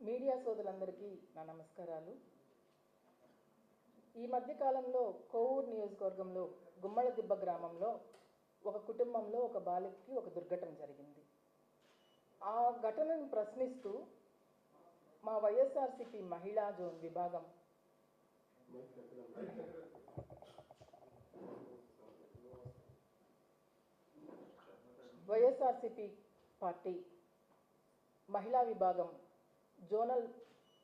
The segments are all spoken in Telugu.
మీడియా సోదరులందరికీ నా నమస్కారాలు. ఈ మధ్య కాలంలో కోవూరు నియోజకవర్గంలో గుమ్మలదిబ్బ గ్రామంలో ఒక కుటుంబంలో ఒక బాలికకి ఒక దుర్ఘటన జరిగింది. ఆ ఘటనను ప్రశ్నిస్తూ మా వైఎస్ఆర్సీపీ మహిళా జోన్ విభాగం వైఎస్ఆర్సీపీ పార్టీ మహిళా విభాగం జోనల్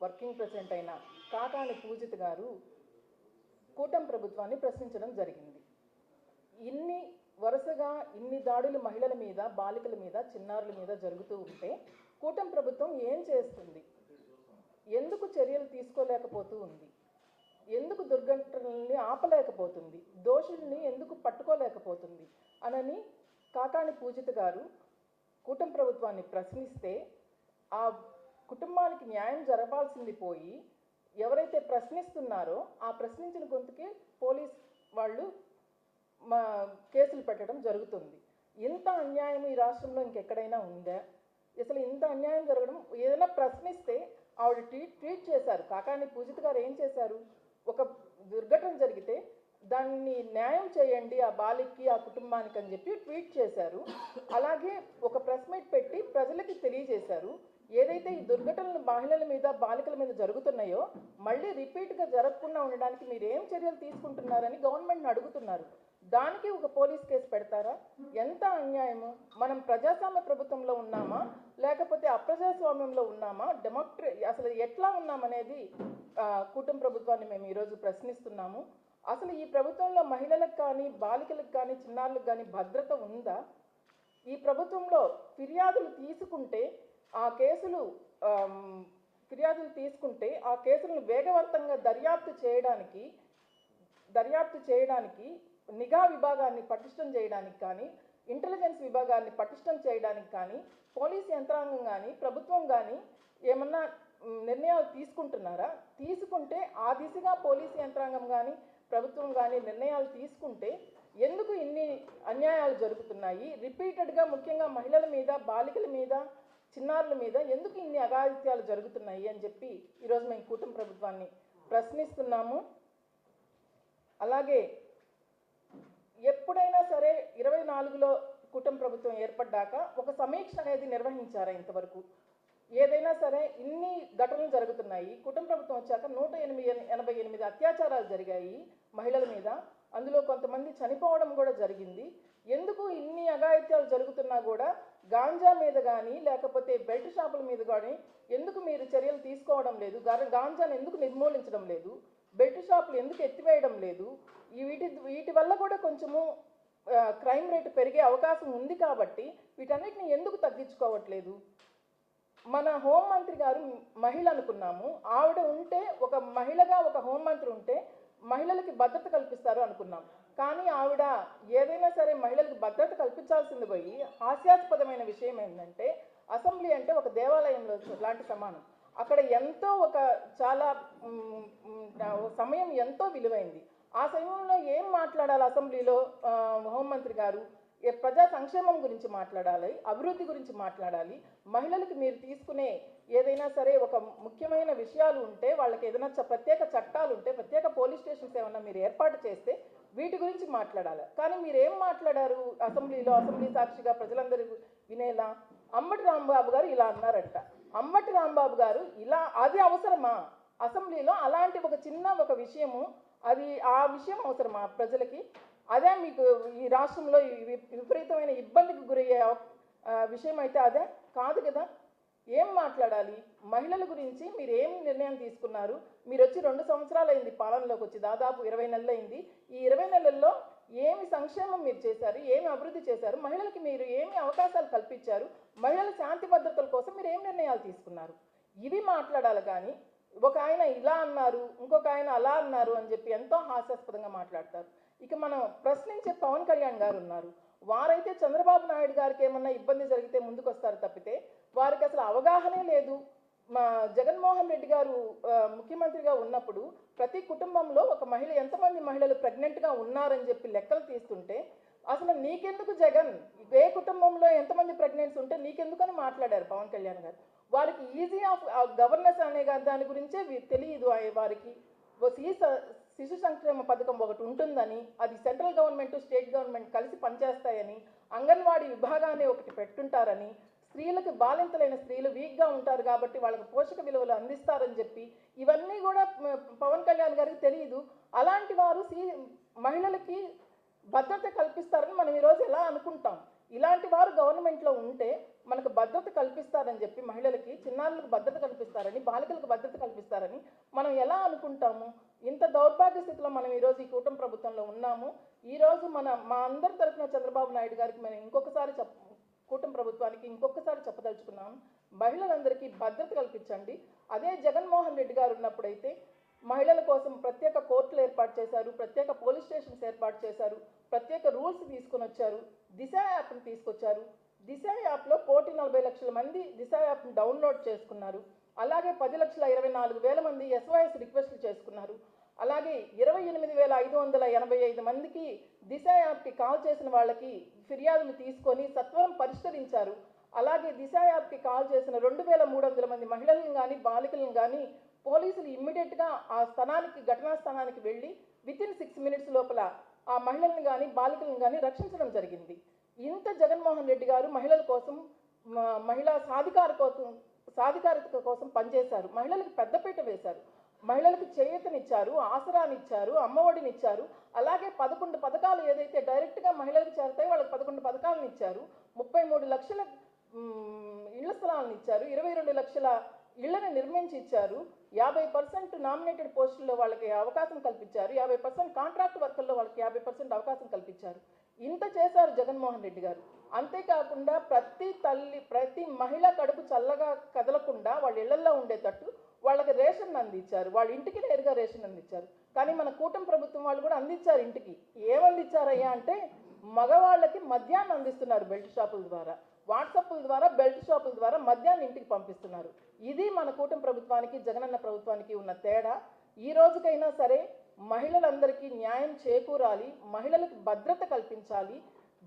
వర్కింగ్ ప్రెసిడెంట్ అయిన కాకాని పూజిత గారు కూటమి ప్రభుత్వాన్ని ప్రశ్నించడం జరిగింది. వరుసగా ఇన్ని దాడులు మహిళల మీద, బాలికల మీద, చిన్నారుల మీద జరుగుతూ ఉంటే కూటమి ప్రభుత్వం ఏం చేస్తుంది? ఎందుకు చర్యలు తీసుకోలేకపోతూ ఉంది? ఎందుకు దుర్ఘటనల్ని ఆపలేకపోతుంది? దోషుల్ని ఎందుకు పట్టుకోలేకపోతుంది అనని కాకాని పూజిత గారు కూటమి ప్రభుత్వాన్ని ప్రశ్నిస్తే, ఆ కుటుంబానికి న్యాయం జరపాల్సింది పోయి ఎవరైతే ప్రశ్నిస్తున్నారో ఆ ప్రశ్నించిన గొంతుకే పోలీస్ వాళ్ళు కేసులు పెట్టడం జరుగుతుంది. ఇంత అన్యాయం ఈ రాష్ట్రంలో ఇంకెక్కడైనా ఉందా? అసలు ఇంత అన్యాయం జరగడం, ఏదైనా ప్రశ్నిస్తే ఆవిడ ట్వీట్ చేశారు. కాకాని పూజిత గారు ఏం చేశారు? ఒక దుర్ఘటన జరిగితే దాన్ని న్యాయం చేయండి ఆ బాలికకి, ఆ కుటుంబానికి అని చెప్పి ట్వీట్ చేశారు. అలాగే ఒక ప్రెస్ మీట్ పెట్టి ప్రజలకి తెలియజేశారు, ఏదైతే ఈ దుర్ఘటనలు మహిళల మీద, బాలికల మీద జరుగుతున్నాయో మళ్ళీ రిపీట్గా జరగకుండా ఉండడానికి మీరు ఏం చర్యలు తీసుకుంటున్నారని గవర్నమెంట్ని అడుగుతున్నారు. దానికి ఒక పోలీస్ కేసు పెడతారా? ఎంత అన్యాయము! మనం ప్రజాస్వామ్య ప్రభుత్వంలో ఉన్నామా లేకపోతే అప్రజాస్వామ్యంలో ఉన్నామా? అసలు ఎట్లా ఉన్నామనేది కూటమి ప్రభుత్వాన్ని మేము ఈరోజు ప్రశ్నిస్తున్నాము. అసలు ఈ ప్రభుత్వంలో మహిళలకు కానీ, బాలికలకు కానీ, చిన్నారులకు కానీ భద్రత ఉందా? ఈ ప్రభుత్వంలో ఫిర్యాదులు తీసుకుంటే ఆ కేసులను వేగవంతంగా దర్యాప్తు చేయడానికి నిఘా విభాగాన్ని పటిష్టం చేయడానికి కానీ, ఇంటెలిజెన్స్ విభాగాన్ని పటిష్టం చేయడానికి కానీ పోలీస్ యంత్రాంగం కానీ, ప్రభుత్వం కానీ ఏమన్నా నిర్ణయాలు తీసుకుంటున్నారా? తీసుకుంటే ఆ దిశగా పోలీస్ యంత్రాంగం కానీ, ప్రభుత్వం కానీ నిర్ణయాలు తీసుకుంటే ఎందుకు ఇన్ని అన్యాయాలు జరుగుతున్నాయి? రిపీటెడ్గా ముఖ్యంగా మహిళల మీద, బాలికల మీద, చిన్నారుల మీద ఎందుకు ఇన్ని అఘాయిత్యాలు జరుగుతున్నాయి అని చెప్పి ఈరోజు మేము కూటమి ప్రభుత్వాన్ని ప్రశ్నిస్తున్నాము. అలాగే ఎప్పుడైనా సరే 24లో కూటమి ప్రభుత్వం ఏర్పడ్డాక ఒక సమీక్ష అనేది నిర్వహించారా ఇంతవరకు? ఏదైనా సరే ఇన్ని ఘటనలు జరుగుతున్నాయి. కూటమి ప్రభుత్వం వచ్చాక 188 అత్యాచారాలు జరిగాయి మహిళల మీద. అందులో కొంతమంది చనిపోవడం కూడా జరిగింది. ఎందుకు ఇన్ని అఘాయిత్యాలు జరుగుతున్నా కూడా గాంజా మీద కానీ లేకపోతే బెల్ట్ షాపుల మీద కానీ ఎందుకు మీరు చర్యలు తీసుకోవడం లేదు? గాంజాను ఎందుకు నిర్మూలించడం లేదు? బెల్ట్ షాపులు ఎందుకు ఎత్తివేయడం లేదు? వీటి వల్ల కూడా కొంచెము క్రైమ్ రేటు పెరిగే అవకాశం ఉంది కాబట్టి వీటన్నిటిని ఎందుకు తగ్గించుకోవట్లేదు? మన హోంమంత్రి గారు మహిళ అనుకున్నాము. ఆవిడ ఉంటే, ఒక మహిళగా ఒక హోంమంత్రి ఉంటే మహిళలకి భద్రత కల్పిస్తారు అనుకున్నాం. కానీ ఆవిడ ఏదైనా సరే మహిళలకు భద్రత కల్పించాల్సింది పోయి హాస్యాస్పదమైన విషయం ఏంటంటే, అసెంబ్లీ అంటే ఒక దేవాలయంలో లాంటి సమానం. అక్కడ చాలా సమయం ఎంతో విలువైంది. ఆ సమయంలో ఏం మాట్లాడాలి? అసెంబ్లీలో హోంమంత్రి గారు ప్రజా సంక్షేమం గురించి మాట్లాడాలి, అభివృద్ధి గురించి మాట్లాడాలి. మహిళలకు మీరు తీసుకునే ఏదైనా సరే ఒక ముఖ్యమైన విషయాలు ఉంటే, వాళ్ళకి ఏదైనా ప్రత్యేక చట్టాలు ఉంటే, ప్రత్యేక పోలీస్ స్టేషన్స్ ఏమన్నా మీరు ఏర్పాటు చేస్తే వీటి గురించి మాట్లాడాలి. కానీ మీరు ఏం మాట్లాడారు అసెంబ్లీలో? అసెంబ్లీ సాక్షిగా ప్రజలందరూ వినేలా అంబటి రాంబాబు గారు ఇలా అన్నారంట. అంబటి రాంబాబు గారు ఇలా, అది అవసరమా అసెంబ్లీలో? అలాంటి ఒక విషయము, ఆ విషయం అవసరమా ప్రజలకి? అదే మీకు ఈ రాష్ట్రంలో విపరీతమైన ఇబ్బందికి గురయ్యే విషయం అయితే అదే కాదు కదా. ఏం మాట్లాడాలి? మహిళల గురించి మీరు ఏం నిర్ణయం తీసుకున్నారు? మీరు వచ్చి 2 సంవత్సరాలు అయింది పాలనలోకి వచ్చి, దాదాపు 20 నెలలు అయింది. ఈ 20 నెలల్లో ఏమి సంక్షేమం మీరు చేశారు? ఏమి అభివృద్ధి చేశారు? మహిళలకి మీరు ఏమి అవకాశాలు కల్పించారు? మహిళల శాంతి భద్రతల కోసం మీరు ఏం నిర్ణయాలు తీసుకున్నారు? ఇవి మాట్లాడాలి. కానీ ఒక ఆయన ఇలా అన్నారు, ఇంకొక ఆయన అలా అన్నారు అని చెప్పి ఎంతో హాస్యాస్పదంగా మాట్లాడతారు. ఇక మనం ప్రశ్నించే పవన్ కళ్యాణ్ గారు ఉన్నారు. వారైతే చంద్రబాబు నాయుడు గారికి ఏమన్నా ఇబ్బంది జరిగితే ముందుకు వస్తారు తప్పితే వారికి అసలు అవగాహనే లేదు. మా జగన్మోహన్ రెడ్డి గారు ముఖ్యమంత్రిగా ఉన్నప్పుడు ప్రతి కుటుంబంలో ఒక మహిళ, ఎంతమంది మహిళలు ప్రెగ్నెంట్గా ఉన్నారని చెప్పి లెక్కలు తీస్తుంటే అసలు నీకెందుకు జగన్, ఏ కుటుంబంలో ఎంతమంది ప్రెగ్నెన్సీ ఉంటే నీకెందుకని మాట్లాడారు పవన్ కళ్యాణ్ గారు. వారికి ఈజీ ఆఫ్ గవర్నెన్స్ అనే దాని గురించే తెలియదు వారికి. శిశు సంక్షేమ పథకం ఒకటి ఉంటుందని, అది సెంట్రల్ గవర్నమెంట్ స్టేట్ గవర్నమెంట్ కలిసి పనిచేస్తాయని, అంగన్వాడీ విభాగాన్ని ఒకటి పెట్టుంటారని, స్త్రీలకు బాలింతలైన స్త్రీలు వీక్గా ఉంటారు కాబట్టి వాళ్ళకి పోషక విలువలు అందిస్తారని చెప్పి ఇవన్నీ కూడా పవన్ కళ్యాణ్ గారికి తెలియదు. అలాంటి వారు మహిళలకి భద్రత కల్పిస్తారని మనం ఈరోజు ఎలా అనుకుంటాం? ఇలాంటి వారు గవర్నమెంట్లో ఉంటే మనకు భద్రత కల్పిస్తారని చెప్పి, మహిళలకి చిన్నారులకు భద్రత కల్పిస్తారని, బాలికలకు భద్రత కల్పిస్తారని మనం ఎలా అనుకుంటాము? ఇంత దౌర్భాగ్య స్థితిలో మనం ఈరోజు ఈ కూటమి ప్రభుత్వంలో ఉన్నాము. ఈరోజు మా అందరి తరఫున చంద్రబాబు నాయుడు గారికి మనం కూటమి ప్రభుత్వానికి ఇంకొకసారి చెప్పదలుచుకున్నాం, మహిళలందరికీ భద్రత కల్పించండి. అదే జగన్మోహన్ రెడ్డి గారు ఉన్నప్పుడైతే మహిళల కోసం ప్రత్యేక కోర్టులు ఏర్పాటు చేశారు, ప్రత్యేక పోలీస్ స్టేషన్స్ ఏర్పాటు చేశారు, ప్రత్యేక రూల్స్ తీసుకొని వచ్చారు, దిశ యాప్ని తీసుకొచ్చారు. దిశ యాప్లో 1,40,00,000 మంది దిశ యాప్ని డౌన్లోడ్ చేసుకున్నారు. అలాగే 10,24,000 మంది SOS రిక్వెస్ట్లు చేసుకున్నారు. అలాగే 28,585 మందికి దిశ యాప్కి కాల్ చేసిన వాళ్ళకి ఫిర్యాదులు తీసుకొని సత్వరం పరిష్కరించారు. అలాగే దిశ యాప్కి కాల్ చేసిన 2,300 మంది మహిళలను కానీ బాలికలను కానీ పోలీసులు ఇమ్మీడియట్గా ఆ ఘటనా స్థానానికి వెళ్ళి వితిన్ 6 minutes లోపల ఆ మహిళలను కానీ బాలికలను కానీ రక్షించడం జరిగింది. ఇంత జగన్మోహన్ రెడ్డి గారు మహిళల కోసం, మహిళా సాధికారత కోసం పనిచేశారు. మహిళలకు పెద్దపీట వేశారు, మహిళలకు చేయూతనిచ్చారు, ఆసరానిచ్చారు, అమ్మఒడినిచ్చారు. అలాగే 11 పథకాలు ఏదైతే డైరెక్ట్గా మహిళలకు చేరతాయో వాళ్ళకి 11 పథకాలను ఇచ్చారు. 33 లక్షల ఇళ్ల స్థలాలను ఇచ్చారు, 22 లక్షల ఇళ్లను నిర్మించి ఇచ్చారు, 50% నామినేటెడ్ పోస్టుల్లో వాళ్ళకి అవకాశం కల్పించారు, 50% కాంట్రాక్ట్ వర్కర్లో వాళ్ళకి 50% అవకాశం కల్పించారు. ఇంత చేశారు జగన్మోహన్ రెడ్డి గారు. అంతేకాకుండా ప్రతి మహిళ కడుపు చల్లగా కదలకుండా వాళ్ళ ఇళ్లల్లో ఉండేటట్టు వాళ్ళకి రేషన్ అందించారు, వాళ్ళ ఇంటికి నేరుగా రేషన్ అందించారు. కానీ మన కూటమి ప్రభుత్వం వాళ్ళు కూడా అందించారు ఇంటికి. ఏమందించారయ్యా అంటే మగవాళ్ళకి మద్యాన్ని అందిస్తున్నారు, బెల్ట్ షాపుల ద్వారా, వాట్సాప్ల ద్వారా, బెల్ట్ షాపుల ద్వారా మద్యాన్ని ఇంటికి పంపిస్తున్నారు. ఇది మన కూటమి ప్రభుత్వానికి జగనన్న ప్రభుత్వానికి ఉన్న తేడా. ఈ రోజుకైనా సరే మహిళలందరికీ న్యాయం చేకూరాలి, మహిళలకు భద్రత కల్పించాలి.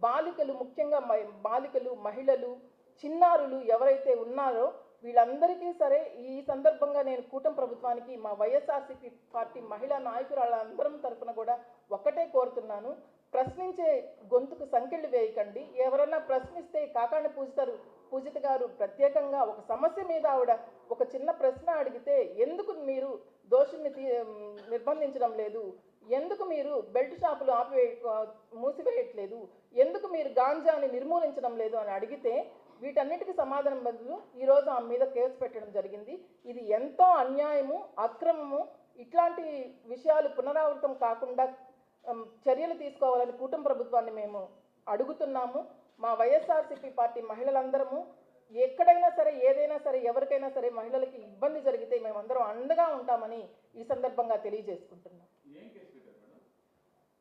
బాలికలు, ముఖ్యంగా బాలికలు, మహిళలు, చిన్నారులు ఎవరైతే ఉన్నారో వీళ్ళందరికీ సరే ఈ సందర్భంగా నేను కూటమి ప్రభుత్వానికి, మా వైఎస్ఆర్సీపీ పార్టీ మహిళా నాయకురాళ్ళందరం తరఫున కూడా ఒక్కటే కోరుతున్నాను, ప్రశ్నించే గొంతుకు సంకెళ్ళు వేయకండి. ఎవరన్నా ప్రశ్నిస్తే కాకాని పూజిత గారు ప్రత్యేకంగా ఒక సమస్య మీద ఆవిడ ఒక చిన్న ప్రశ్న అడిగితే ఎందుకు మీరు దోషుల్ని నిర్బంధించడం లేదు, ఎందుకు మీరు బెల్ట్ షాపులు మూసివేయట్లేదు, ఎందుకు మీరు గాంజాని నిర్మూలించడం లేదు అని అడిగితే వీటన్నిటికీ సమాధానం బదులు ఈరోజు ఆమె మీద కేసు పెట్టడం జరిగింది. ఇది ఎంతో అన్యాయము, అక్రమము. ఇట్లాంటి విషయాలు పునరావృతం కాకుండా చర్యలు తీసుకోవాలని కూటమి ప్రభుత్వాన్ని మేము అడుగుతున్నాము. మా వైఎస్ఆర్సీపీ పార్టీ మహిళలందరము ఎక్కడైనా సరే, ఏదైనా సరే, ఎవరికైనా సరే మహిళలకి ఇబ్బంది జరిగితే మేమందరం అండగా ఉంటామని ఈ సందర్భంగా తెలియజేసుకుంటున్నాం.